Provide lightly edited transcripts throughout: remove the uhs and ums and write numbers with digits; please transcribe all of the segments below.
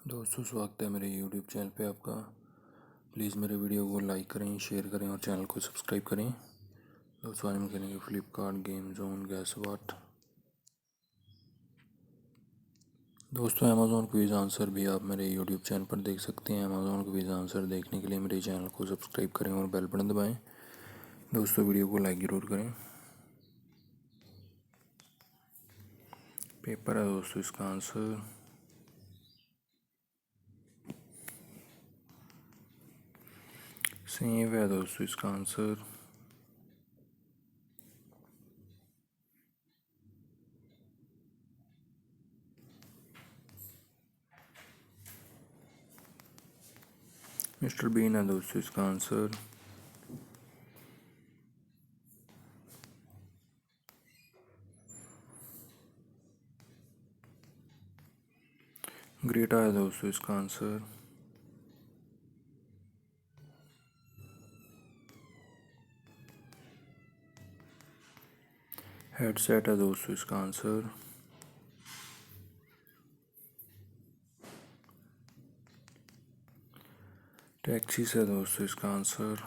दोस्तों स्वागत है मेरे यूट्यूब चैनल पे आपका। प्लीज़ मेरे वीडियो को लाइक करें, शेयर करें और चैनल को सब्सक्राइब करें। दोस्तों आज हम खेलेंगे Flipkart game zone gas what. दोस्तों अमेज़ॉन क्विज आंसर भी आप मेरे यूट्यूब चैनल पर देख सकते हैं। अमेज़ॉन क्विज आंसर देखने के लिए मेरे चैनल को सब्सक्राइब करें और बेल बटन दबाएँ। दोस्तों वीडियो को लाइक ज़रूर करें। पेपर है दोस्तों इसका आंसर। सेब है दोस्तों इसका आंसर। मिस्टर बीन है दोस्तों इसका आंसर। ग्रेटा है दोस्तों इसका आंसर। हेडसेट है दोस्तों इसका आंसर। टैक्सीस है दोस्तों इसका आंसर।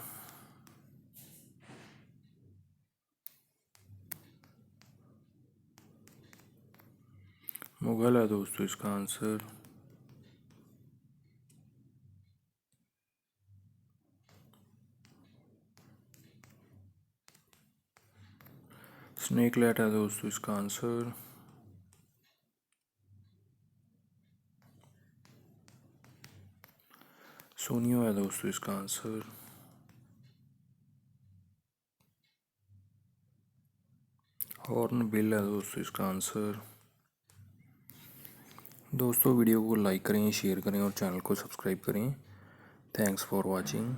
मुगल है दोस्तों इसका आंसर। स्नेक लेट है दोस्तों इसका आंसर। सोनियो है दोस्तों इसका आंसर। हॉर्न बिल है दोस्तों इसका आंसर। दोस्तों वीडियो को लाइक करें, शेयर करें और चैनल को सब्सक्राइब करें। Thanks for watching.